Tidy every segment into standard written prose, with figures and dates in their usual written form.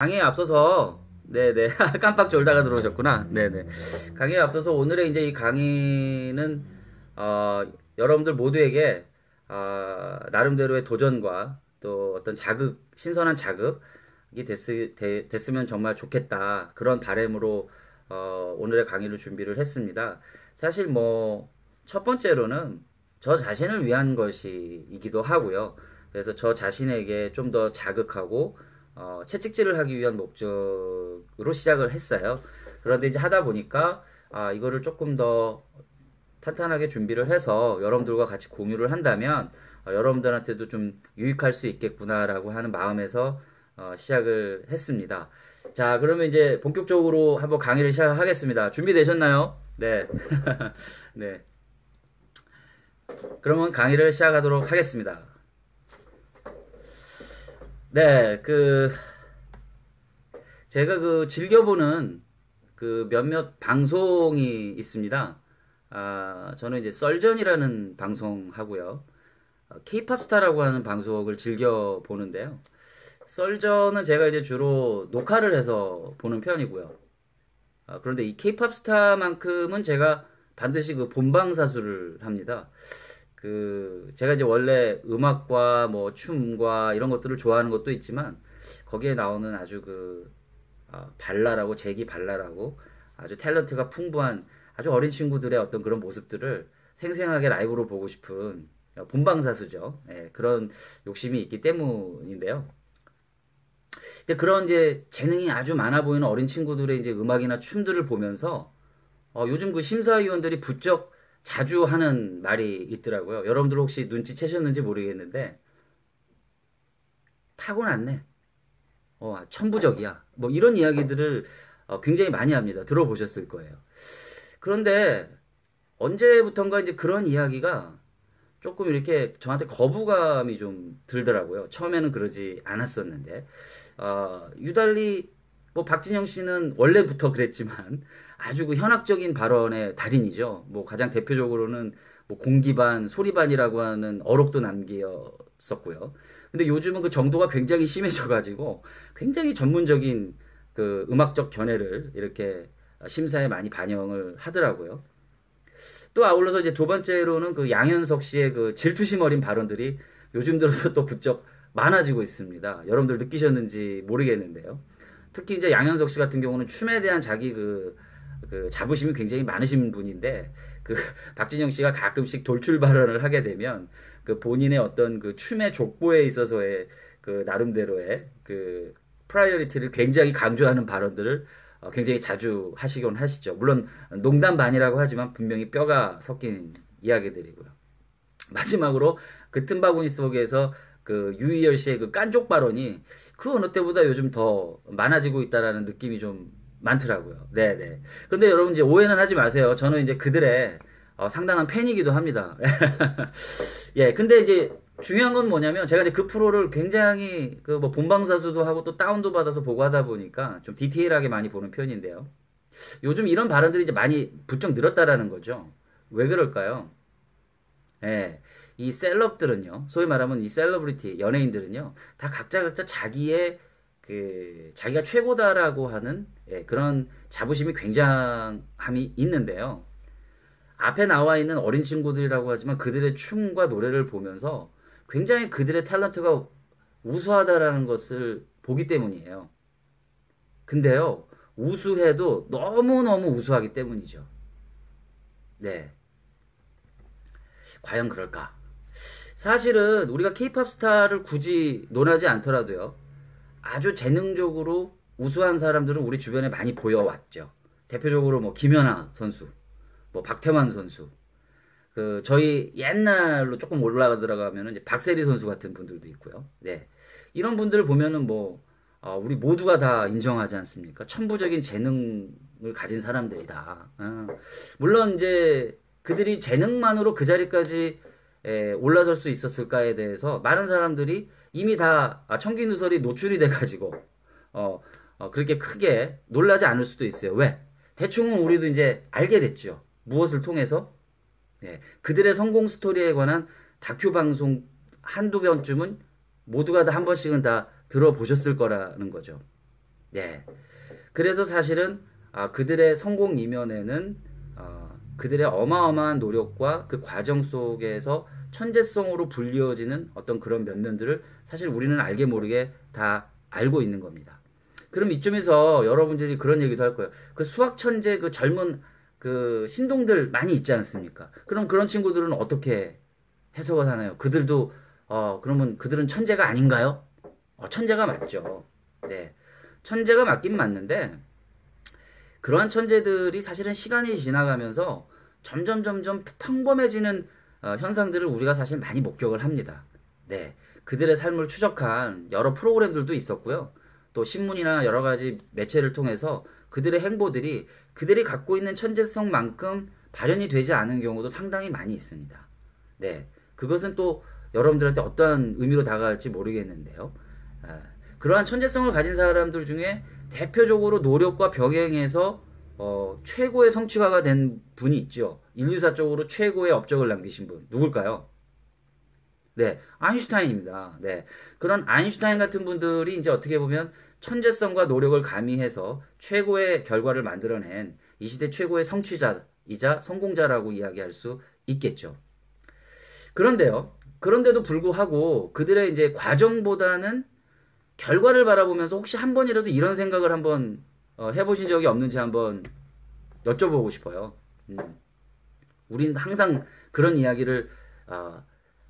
강의에 앞서서 네네 깜빡 졸다가 들어오셨구나. 네네. 강의에 앞서서 오늘의 이제 이 강의는 어, 여러분들 모두에게 나름대로의 도전과 또 어떤 자극, 신선한 자극이 됐으면 정말 좋겠다, 그런 바람으로 오늘의 강의를 준비를 했습니다. 사실 뭐 첫 번째로는 저 자신을 위한 것이기도 하고요. 그래서 저 자신에게 좀 더 자극하고 채찍질을 하기 위한 목적으로 시작을 했어요. 그런데 이제 하다 보니까 이거를 조금 더 탄탄하게 준비를 해서 여러분들과 같이 공유를 한다면 여러분들한테도 좀 유익할 수 있겠구나라고 하는 마음에서 시작을 했습니다. 자, 그러면 이제 본격적으로 한번 강의를 시작하겠습니다. 준비되셨나요? 네. 네. 그러면 강의를 시작하도록 하겠습니다. 네, 제가 즐겨보는 몇몇 방송이 있습니다. 저는 이제 썰전이라는 방송 하고요. 케이팝 스타라고 하는 방송을 즐겨 보는데요. 썰전은 제가 이제 주로 녹화를 해서 보는 편이고요. 그런데 이 케이팝 스타만큼은 제가 반드시 본방사수를 합니다. 제가 이제 원래 음악과 뭐 춤과 이런 것들을 좋아하는 것도 있지만 거기에 나오는 아주 발랄하고 재기 발랄하고 아주 탤런트가 풍부한 아주 어린 친구들의 어떤 그런 모습들을 생생하게 라이브로 보고 싶은 본방사수죠. 예, 그런 욕심이 있기 때문인데요. 근데 그런 이제 재능이 아주 많아 보이는 어린 친구들의 이제 음악이나 춤들을 보면서 요즘 심사위원들이 부쩍 자주 하는 말이 있더라고요. 여러분들 혹시 눈치채셨는지 모르겠는데 타고났네. 천부적이야. 뭐 이런 이야기들을 굉장히 많이 합니다. 들어보셨을 거예요. 그런데 언제부턴가 이제 그런 이야기가 조금 이렇게 저한테 거부감이 좀 들더라고요. 처음에는 그러지 않았었는데, 유달리 뭐 박진영 씨는 원래부터 그랬지만 아주 현학적인 발언의 달인이죠. 뭐 가장 대표적으로는 뭐 공기반, 소리반이라고 하는 어록도 남겼었고요. 근데 요즘은 그 정도가 굉장히 심해져가지고 굉장히 전문적인 음악적 견해를 이렇게 심사에 많이 반영을 하더라고요. 또 아울러서 이제 두 번째로는 양현석 씨의 질투심 어린 발언들이 요즘 들어서 또 부쩍 많아지고 있습니다. 여러분들 느끼셨는지 모르겠는데요. 특히 이제 양현석 씨 같은 경우는 춤에 대한 자기 자부심이 굉장히 많으신 분인데 박진영 씨가 가끔씩 돌출 발언을 하게 되면 본인의 어떤 춤의 족보에 있어서의 나름대로의 프라이어리티를 굉장히 강조하는 발언들을 굉장히 자주 하시곤 하시죠. 물론 농담 반이라고 하지만 분명히 뼈가 섞인 이야기들이고요. 마지막으로 틈바구니 속에서 유희열 씨의 깐족 발언이 그 어느 때보다 요즘 더 많아지고 있다라는 느낌이 좀 많더라고요. 네네. 근데 여러분 이제 오해는 하지 마세요. 저는 이제 그들의 상당한 팬이기도 합니다. 예, 근데 이제 중요한 건 뭐냐면 제가 이제 프로를 굉장히 뭐 본방사수도 하고 또 다운도 받아서 보고 하다 보니까 좀 디테일하게 많이 보는 편인데요. 요즘 이런 발언들이 이제 많이 부쩍 늘었다라는 거죠. 왜 그럴까요? 예. 이 셀럽들은요, 소위 말하면 이 셀러브리티, 연예인들은요, 다 각자 자기의 자기가 최고다라고 하는 그런 자부심이 굉장함이 있는데요. 앞에 나와 있는 어린 친구들이라고 하지만 그들의 춤과 노래를 보면서 굉장히 그들의 탤런트가 우수하다라는 것을 보기 때문이에요. 근데요, 우수해도 너무너무 우수하기 때문이죠. 네. 과연 그럴까? 사실은 우리가 케이팝 스타를 굳이 논하지 않더라도요, 아주 재능적으로 우수한 사람들은 우리 주변에 많이 보여왔죠. 대표적으로 뭐 김연아 선수, 뭐 박태환 선수, 저희 옛날로 조금 올라가 들어가면은 이제 박세리 선수 같은 분들도 있고요. 네. 이런 분들을 보면은 뭐, 우리 모두가 다 인정하지 않습니까? 천부적인 재능을 가진 사람들이다. 물론 이제 그들이 재능만으로 그 자리까지 올라설 수 있었을까에 대해서 많은 사람들이 이미 다 청기누설이 노출이 돼가지고, 그렇게 크게 놀라지 않을 수도 있어요. 왜? 대충은 우리도 이제 알게 됐죠. 무엇을 통해서? 네, 그들의 성공 스토리에 관한 다큐 방송 한두 번쯤은 모두가 다 한 번씩은 다 들어보셨을 거라는 거죠. 네. 그래서 사실은 그들의 성공 이면에는 그들의 어마어마한 노력과 그 과정 속에서 천재성으로 불리워지는 어떤 그런 면면들을 사실 우리는 알게 모르게 다 알고 있는 겁니다. 그럼 이쯤에서 여러분들이 그런 얘기도 할 거예요. 그 수학 천재 그 젊은 그 신동들 많이 있지 않습니까? 그럼 그런 친구들은 어떻게 해석을 하나요? 그들도 그러면 그들은 천재가 아닌가요? 천재가 맞죠. 네. 천재가 맞긴 맞는데 그러한 천재들이 사실은 시간이 지나가면서 점점 평범해지는 현상들을 우리가 사실 많이 목격을 합니다. 네. 그들의 삶을 추적한 여러 프로그램들도 있었고요. 또 신문이나 여러 가지 매체를 통해서 그들의 행보들이 그들이 갖고 있는 천재성만큼 발현이 되지 않은 경우도 상당히 많이 있습니다. 네. 그것은 또 여러분들한테 어떠한 의미로 다가갈지 모르겠는데요. 아, 그러한 천재성을 가진 사람들 중에 대표적으로 노력과 병행해서 최고의 성취가가 된 분이 있죠. 인류사적으로 최고의 업적을 남기신 분. 누굴까요? 네, 아인슈타인입니다. 네. 그런 아인슈타인 같은 분들이 이제 어떻게 보면 천재성과 노력을 가미해서 최고의 결과를 만들어낸 이 시대 최고의 성취자이자 성공자라고 이야기할 수 있겠죠. 그런데요. 그런데도 불구하고 그들의 이제 과정보다는 결과를 바라보면서 혹시 한 번이라도 이런 생각을 한번 해보신 적이 없는지 한번 여쭤보고 싶어요. 우리는 항상 그런 이야기를 어,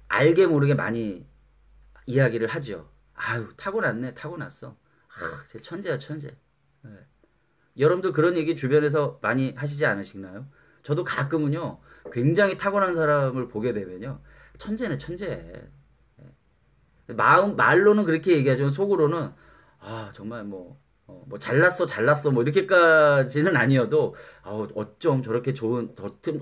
알게 모르게 많이 이야기를 하죠. 아유, 타고났네, 타고났어. 쟤 천재야, 천재. 네. 여러분들 그런 얘기 주변에서 많이 하시지 않으시나요? 저도 가끔은요, 굉장히 타고난 사람을 보게 되면요, 천재네, 천재. 말로는 그렇게 얘기하지만 속으로는, 정말 뭐, 잘났어, 잘났어, 뭐, 이렇게까지는 아니어도, 어쩜 저렇게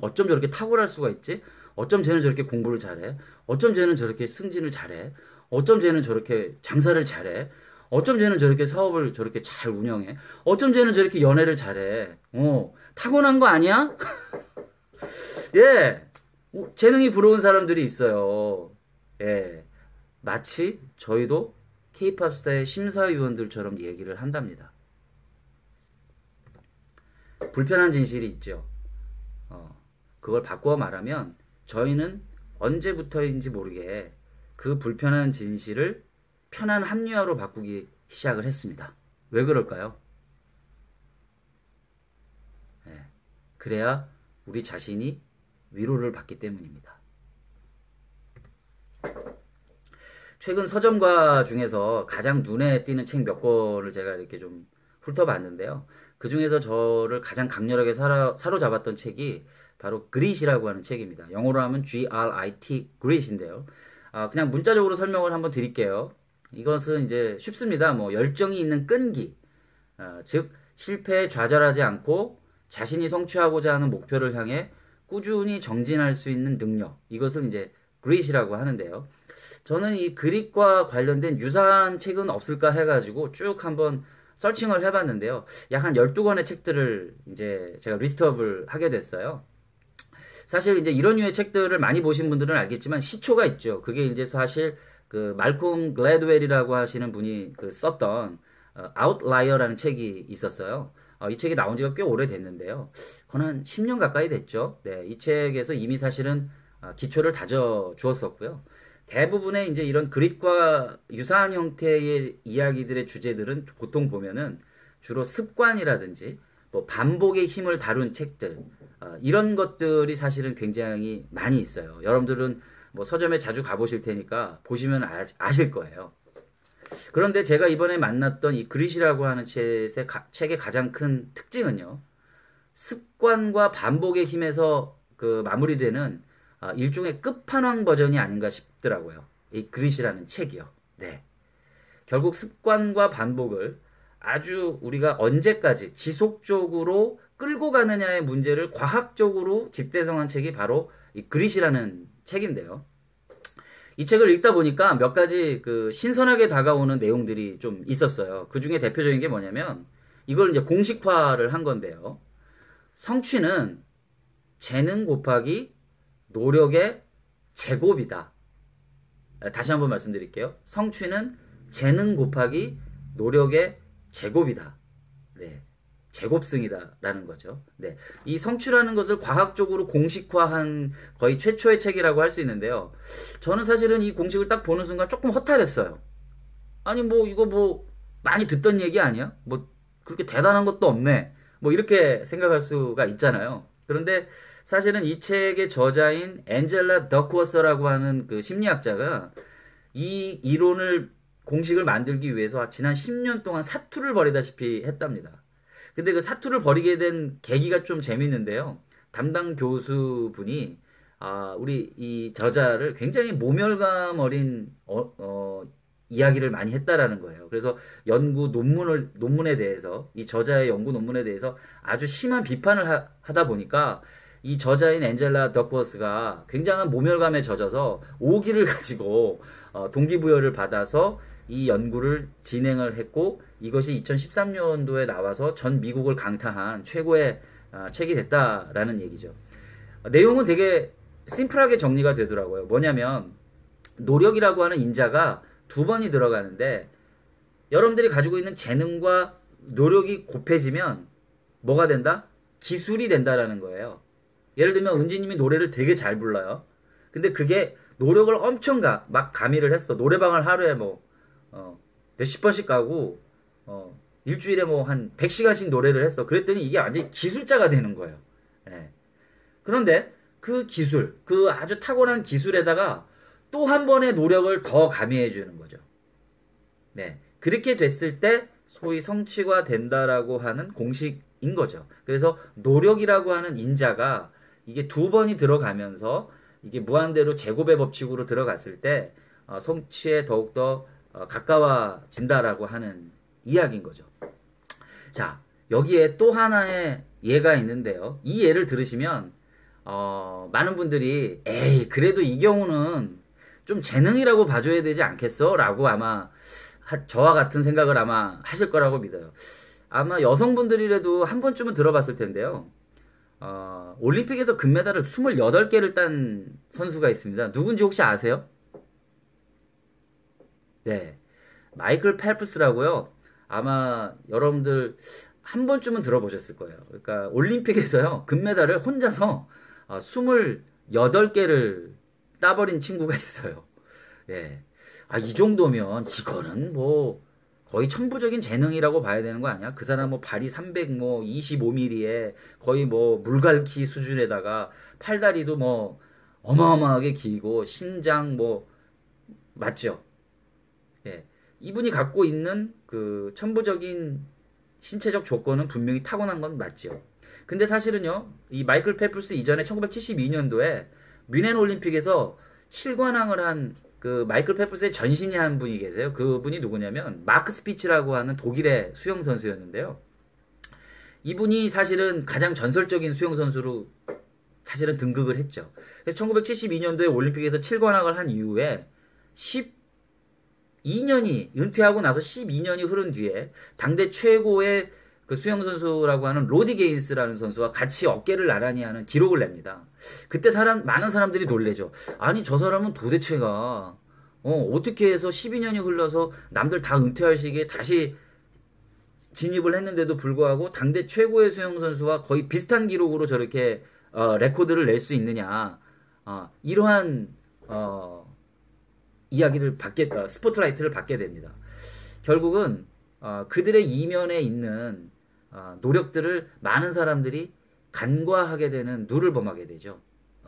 어쩜 저렇게 탁월할 수가 있지? 어쩜 쟤는 저렇게 공부를 잘해? 어쩜 쟤는 저렇게 승진을 잘해? 어쩜 쟤는 저렇게 장사를 잘해? 어쩜 쟤는 저렇게 사업을 저렇게 잘 운영해? 어쩜 쟤는 저렇게 연애를 잘해? 타고난 거 아니야? 예. 재능이 부러운 사람들이 있어요. 예. 마치 저희도 케이팝 스타의 심사위원들처럼 얘기를 한답니다. 불편한 진실이 있죠. 그걸 바꾸어 말하면 저희는 언제부터인지 모르게 그 불편한 진실을 편한 합리화로 바꾸기 시작을 했습니다. 왜 그럴까요? 네. 그래야 우리 자신이 위로를 받기 때문입니다. 최근 서점가 중에서 가장 눈에 띄는 책 몇 권을 제가 이렇게 좀 훑어봤는데요. 그 중에서 저를 가장 강렬하게 사로잡았던 책이 바로 그릿이라고 하는 책입니다. 영어로 하면 Grit, grit인데요. 그냥 문자적으로 설명을 한번 드릴게요. 이것은 이제 쉽습니다. 뭐 열정이 있는 끈기, 즉 실패에 좌절하지 않고 자신이 성취하고자 하는 목표를 향해 꾸준히 정진할 수 있는 능력. 이것을 이제 grit이라고 하는데요. 저는 이 그릿과 관련된 유사한 책은 없을까 해가지고 쭉 한번 서칭을 해봤는데요. 약 한 12권의 책들을 이제 제가 리스트업을 하게 됐어요. 사실 이제 이런 류의 책들을 많이 보신 분들은 알겠지만 시초가 있죠. 그게 이제 사실 그 말콤 글래드웰이라고 하시는 분이 그 썼던 아웃라이어라는 책이 있었어요. 이 책이 나온 지가 꽤 오래됐는데요. 그건 한 10년 가까이 됐죠. 네, 이 책에서 이미 사실은 기초를 다져 주었었고요. 대부분의 이제 이런 그릿과 유사한 형태의 이야기들의 주제들은 보통 보면은 주로 습관이라든지 뭐 반복의 힘을 다룬 책들, 이런 것들이 사실은 굉장히 많이 있어요. 여러분들은 뭐 서점에 자주 가보실 테니까 보시면 아실 거예요. 그런데 제가 이번에 만났던 이 그릿이라고 하는 책의 가장 큰 특징은요. 습관과 반복의 힘에서 그 마무리되는 일종의 끝판왕 버전이 아닌가 싶더라고요. 이 그릿이라는 책이요. 네. 결국 습관과 반복을 아주 우리가 언제까지 지속적으로 끌고 가느냐의 문제를 과학적으로 집대성한 책이 바로 이 그릿이라는 책인데요. 이 책을 읽다 보니까 몇 가지 그 신선하게 다가오는 내용들이 좀 있었어요. 그 중에 대표적인 게 뭐냐면 이걸 이제 공식화를 한 건데요. 성취는 재능 곱하기 노력의 제곱이다. 다시 한번 말씀드릴게요. 성취는 재능 곱하기 노력의 제곱이다. 네. 제곱승이다라는 거죠. 네. 이 성취라는 것을 과학적으로 공식화한 거의 최초의 책이라고 할 수 있는데요. 저는 사실은 이 공식을 딱 보는 순간 조금 허탈했어요. 아니 뭐 이거 뭐 많이 듣던 얘기 아니야? 뭐 그렇게 대단한 것도 없네. 뭐 이렇게 생각할 수가 있잖아요. 그런데 사실은 이 책의 저자인 앤젤라 더크워서라고 하는 그 심리학자가 이 이론을 공식을 만들기 위해서 지난 10년 동안 사투를 벌이다시피 했답니다. 근데 그 사투를 벌이게 된 계기가 좀 재밌는데요. 담당 교수분이 우리 이 저자를 굉장히 모멸감 어린 이야기를 많이 했다라는 거예요. 그래서 논문에 대해서 이 저자의 연구 논문에 대해서 아주 심한 비판을 하다 보니까 이 저자인 앤젤라 더크워스가 굉장한 모멸감에 젖어서 오기를 가지고 동기부여를 받아서 이 연구를 진행을 했고 이것이 2013년도에 나와서 전 미국을 강타한 최고의 책이 됐다라는 얘기죠. 내용은 되게 심플하게 정리가 되더라고요. 뭐냐면 노력이라고 하는 인자가 두 번이 들어가는데 여러분들이 가지고 있는 재능과 노력이 곱해지면 뭐가 된다? 기술이 된다라는 거예요. 예를 들면 은지님이 노래를 되게 잘 불러요. 근데 그게 노력을 엄청 막 가미를 했어. 노래방을 하루에 뭐 몇십 번씩 가고 일주일에 뭐 한 100시간씩 노래를 했어. 그랬더니 이게 완전히 기술자가 되는 거예요. 예. 그런데 그 기술, 그 아주 탁월한 기술에다가 또 한 번의 노력을 더 가미해 주는 거죠. 네. 그렇게 됐을 때 소위 성취가 된다라고 하는 공식인 거죠. 그래서 노력이라고 하는 인자가 이게 두 번이 들어가면서 이게 무한대로 제곱의 법칙으로 들어갔을 때 성취에 더욱더 가까워진다라고 하는 이야기인 거죠. 자, 여기에 또 하나의 예가 있는데요. 이 예를 들으시면 많은 분들이 에이 그래도 이 경우는 좀 재능이라고 봐줘야 되지 않겠어? 라고 아마 저와 같은 생각을 아마 하실 거라고 믿어요. 아마 여성분들이라도 한 번쯤은 들어봤을 텐데요. 올림픽에서 금메달을 28개를 딴 선수가 있습니다. 누군지 혹시 아세요? 네. 마이클 펠프스라고요. 아마 여러분들 한 번쯤은 들어보셨을 거예요. 그러니까 올림픽에서요. 금메달을 혼자서 28개를 따버린 친구가 있어요. 예. 이 정도면 이거는 뭐 거의 천부적인 재능이라고 봐야 되는 거 아니야? 그 사람 뭐 발이 325mm에 거의 뭐 물갈퀴 수준에다가 팔다리도 뭐 어마어마하게 길고 신장 뭐 맞죠? 예. 이분이 갖고 있는 그 천부적인 신체적 조건은 분명히 타고난 건 맞죠. 근데 사실은요, 이 마이클 펠프스 이전에 1972년도에 뮌헨 올림픽에서 7관왕을 한 그 마이클 펠프스의 전신이 한 분이 계세요. 그분이 누구냐면 마크 스피츠라고 하는 독일의 수영 선수였는데요. 이분이 사실은 가장 전설적인 수영 선수로 사실은 등극을 했죠. 그래서 1972년도에 올림픽에서 7관왕을 한 이후에 12년이 은퇴하고 나서 12년이 흐른 뒤에 당대 최고의 그 수영 선수라고 하는 로디 게인스라는 선수와 같이 어깨를 나란히 하는 기록을 냅니다. 그때 많은 사람들이 놀래죠. 아니 저 사람은 도대체가 어떻게 해서 12년이 흘러서 남들 다 은퇴할 시기에 다시 진입을 했는데도 불구하고 당대 최고의 수영 선수와 거의 비슷한 기록으로 저렇게 레코드를 낼 수 있느냐. 이러한 이야기를 스포트라이트를 받게 됩니다. 결국은 그들의 이면에 있는 노력들을 많은 사람들이 간과하게 되는 누를 범하게 되죠.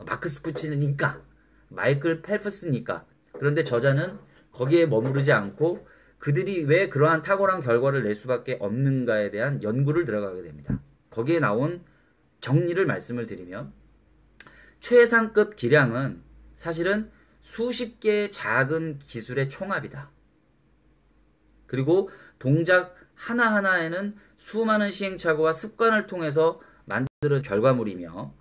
마크 스푸치니까 마이클 펠프스니까. 그런데 저자는 거기에 머무르지 않고 그들이 왜 그러한 탁월한 결과를 낼 수밖에 없는가에 대한 연구를 들어가게 됩니다. 거기에 나온 정리를 말씀을 드리면 최상급 기량은 사실은 수십 개의 작은 기술의 총합이다. 그리고 동작 하나하나에는 수많은 시행착오와 습관을 통해서 만들어진 결과물이며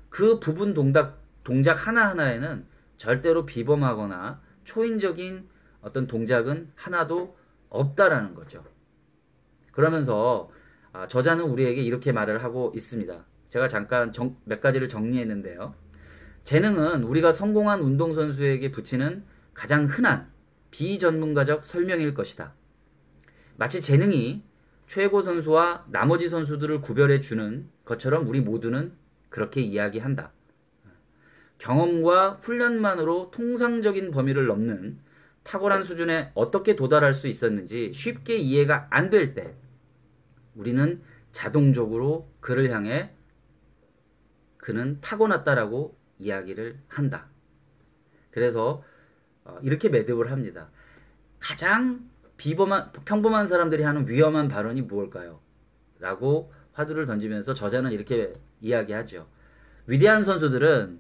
그 부분 동작 하나하나에는 절대로 비범하거나 초인적인 어떤 동작은 하나도 없다라는 거죠. 그러면서 저자는 우리에게 이렇게 말을 하고 있습니다. 제가 잠깐 몇 가지를 정리했는데요. 재능은 우리가 성공한 운동선수에게 붙이는 가장 흔한 비전문가적 설명일 것이다. 마치 재능이 최고 선수와 나머지 선수들을 구별해 주는 것처럼 우리 모두는 그렇게 이야기한다. 경험과 훈련만으로 통상적인 범위를 넘는 탁월한 수준에 어떻게 도달할 수 있었는지 쉽게 이해가 안 될 때 우리는 자동적으로 그를 향해 그는 타고났다라고 이야기를 한다. 그래서 이렇게 매듭을 합니다. 가장 평범한 사람들이 하는 위험한 발언이 무엇일까요? 라고 화두를 던지면서 저자는 이렇게 이야기하죠. 위대한 선수들은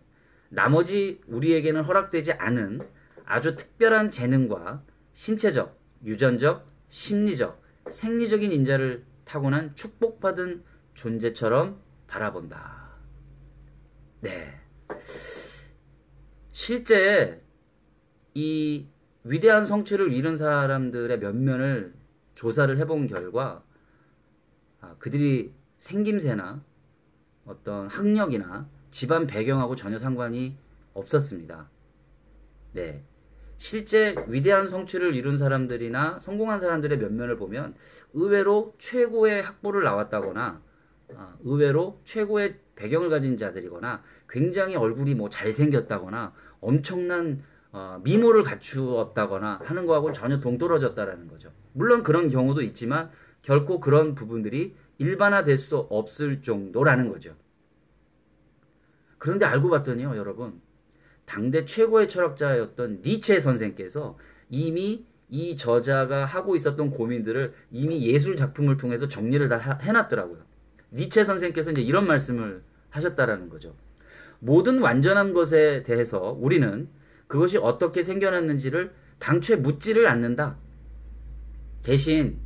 나머지 우리에게는 허락되지 않은 아주 특별한 재능과 신체적, 유전적, 심리적, 생리적인 인자를 타고난 축복받은 존재처럼 바라본다. 네. 실제 이 위대한 성취를 이룬 사람들의 면면을 조사를 해본 결과 그들이 생김새나 어떤 학력이나 집안 배경하고 전혀 상관이 없었습니다. 네. 실제 위대한 성취를 이룬 사람들이나 성공한 사람들의 면면을 보면 의외로 최고의 학벌을 나왔다거나 의외로 최고의 배경을 가진 자들이거나 굉장히 얼굴이 뭐 잘생겼다거나 엄청난 미모를 갖추었다거나 하는 거하고는 전혀 동떨어졌다라는 거죠. 물론 그런 경우도 있지만 결코 그런 부분들이 일반화될 수 없을 정도라는 거죠. 그런데 알고 봤더니요, 여러분. 당대 최고의 철학자였던 니체 선생께서 이미 이 저자가 하고 있었던 고민들을 이미 예술 작품을 통해서 정리를 다 해놨더라고요. 니체 선생께서 이제 이런 말씀을 하셨다라는 거죠. 모든 완전한 것에 대해서 우리는 그것이 어떻게 생겨났는지를 당초에 묻지를 않는다. 대신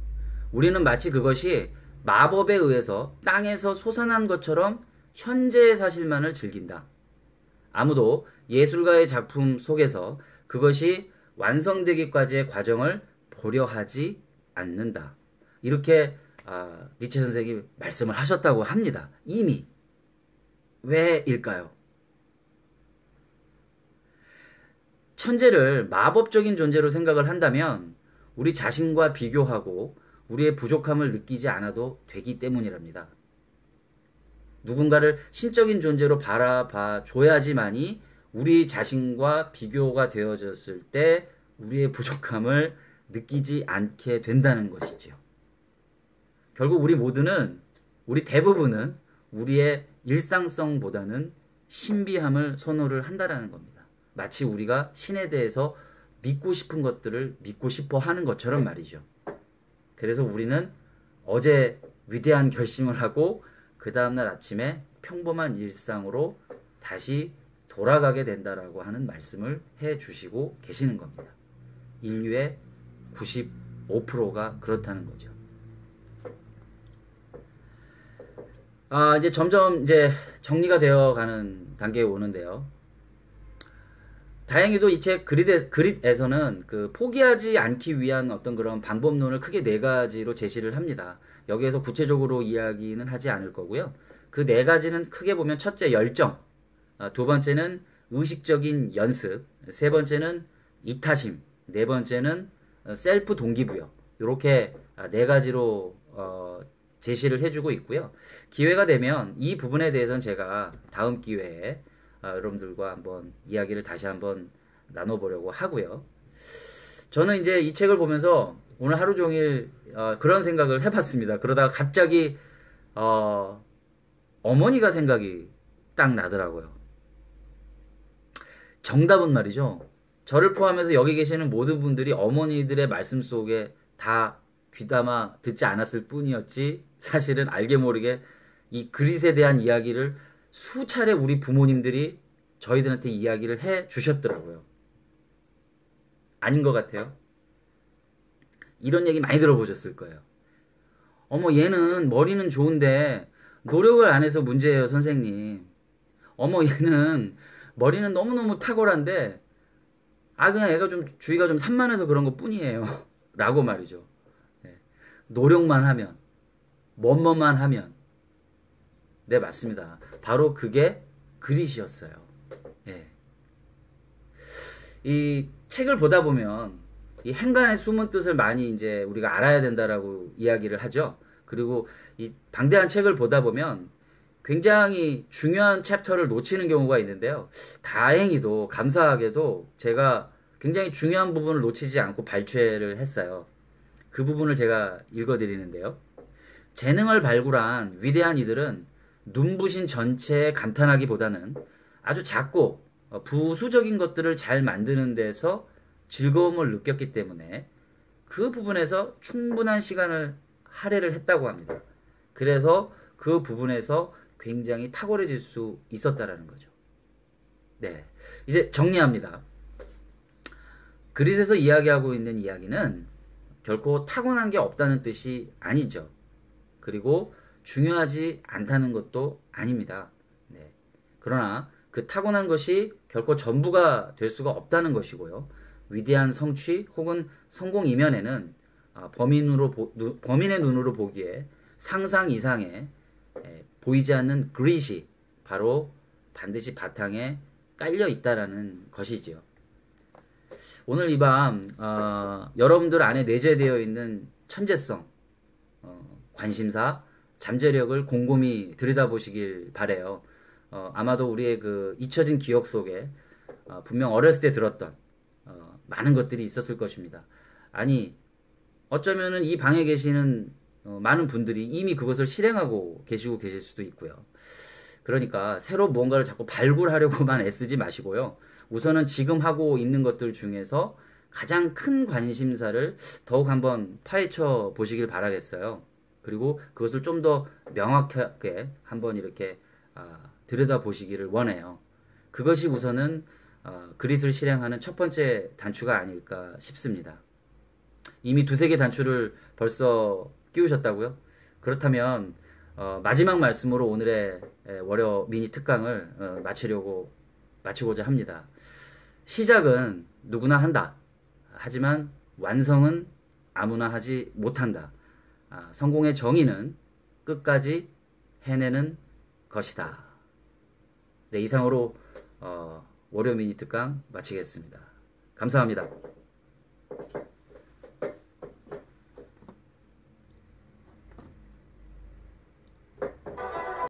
우리는 마치 그것이 마법에 의해서 땅에서 솟아난 것처럼 현재의 사실만을 즐긴다. 아무도 예술가의 작품 속에서 그것이 완성되기까지의 과정을 보려 하지 않는다. 이렇게 니체 선생이 말씀을 하셨다고 합니다. 이미. 왜일까요? 천재를 마법적인 존재로 생각을 한다면 우리 자신과 비교하고 우리의 부족함을 느끼지 않아도 되기 때문이랍니다. 누군가를 신적인 존재로 바라봐 줘야지만이 우리 자신과 비교가 되어졌을 때 우리의 부족함을 느끼지 않게 된다는 것이지요. 결국 우리 대부분은 우리의 일상성보다는 신비함을 선호를 한다라는 겁니다. 마치 우리가 신에 대해서 믿고 싶은 것들을 믿고 싶어 하는 것처럼 말이죠. 그래서 우리는 어제 위대한 결심을 하고 그 다음날 아침에 평범한 일상으로 다시 돌아가게 된다라고 하는 말씀을 해 주시고 계시는 겁니다. 인류의 95%가 그렇다는 거죠. 이제 점점 정리가 되어 가는 단계에 오는데요. 다행히도 이 책 그릿에서는 그 포기하지 않기 위한 어떤 그런 방법론을 크게 네 가지로 제시를 합니다. 여기에서 구체적으로 이야기는 하지 않을 거고요. 그 네 가지는 크게 보면 첫째 열정, 두 번째는 의식적인 연습, 세 번째는 이타심, 네 번째는 셀프 동기부여. 이렇게 네 가지로 제시를 해주고 있고요. 기회가 되면 이 부분에 대해서는 제가 다음 기회에 여러분들과 한번 이야기를 다시 한번 나눠보려고 하고요. 저는 이제 이 책을 보면서 오늘 하루 종일 그런 생각을 해봤습니다. 그러다가 갑자기 어머니가 생각이 딱 나더라고요. 정답은 말이죠. 저를 포함해서 여기 계시는 모든 분들이 어머니들의 말씀 속에 다 귀담아 듣지 않았을 뿐이었지 사실은 알게 모르게 이 그릿에 대한 이야기를 수차례 우리 부모님들이 저희들한테 이야기를 해 주셨더라고요. 아닌 것 같아요. 이런 얘기 많이 들어보셨을 거예요. 어머 얘는 머리는 좋은데 노력을 안 해서 문제예요 선생님. 어머 얘는 머리는 너무너무 탁월한데 그냥 애가 좀 주의가 좀 산만해서 그런 것 뿐이에요. 라고 말이죠. 노력만 하면 뭐뭐만 하면 네 맞습니다. 바로 그게 그릿이었어요. 이 책을 보다 보면 이 행간의 숨은 뜻을 많이 이제 우리가 알아야 된다라고 이야기를 하죠. 그리고 이 방대한 책을 보다 보면 굉장히 중요한 챕터를 놓치는 경우가 있는데요. 다행히도 감사하게도 제가 굉장히 중요한 부분을 놓치지 않고 발췌를 했어요. 그 부분을 제가 읽어드리는데요. 재능을 발굴한 위대한 이들은 눈부신 전체에 감탄하기보다는 아주 작고 부수적인 것들을 잘 만드는 데서 즐거움을 느꼈기 때문에 그 부분에서 충분한 시간을 할애를 했다고 합니다. 그래서 그 부분에서 굉장히 탁월해질 수 있었다라는 거죠. 네. 이제 정리합니다. 그릿에서 이야기하고 있는 이야기는 결코 타고난 게 없다는 뜻이 아니죠. 그리고 중요하지 않다는 것도 아닙니다. 네. 그러나 그 타고난 것이 결코 전부가 될 수가 없다는 것이고요. 위대한 성취 혹은 성공 이면에는 범인의 눈으로 보기에 상상 이상의 보이지 않는 그릿이 바로 반드시 바탕에 깔려 있다라는 것이지요. 오늘 이 밤 여러분들 안에 내재되어 있는 천재성, 관심사, 잠재력을 곰곰이 들여다보시길 바래요. 아마도 우리의 그 잊혀진 기억 속에 분명 어렸을 때 들었던 많은 것들이 있었을 것입니다. 아니 어쩌면은 이 방에 계시는 많은 분들이 이미 그것을 실행하고 계실 수도 있고요. 그러니까 새로 무언가를 자꾸 발굴하려고만 애쓰지 마시고요. 우선은 지금 하고 있는 것들 중에서 가장 큰 관심사를 더욱 한번 파헤쳐 보시길 바라겠어요. 그리고 그것을 좀 더 명확하게 한번 이렇게 들여다 보시기를 원해요. 그것이 우선은 그릿을 실행하는 첫 번째 단추가 아닐까 싶습니다. 이미 두세 개 단추를 벌써 끼우셨다고요? 그렇다면 마지막 말씀으로 오늘의 월요 미니 특강을 마치고자 합니다. 시작은 누구나 한다. 하지만 완성은 아무나 하지 못한다. 성공의 정의는 끝까지 해내는 것이다. 네, 이상으로 월요 미니 특강 마치겠습니다. 감사합니다.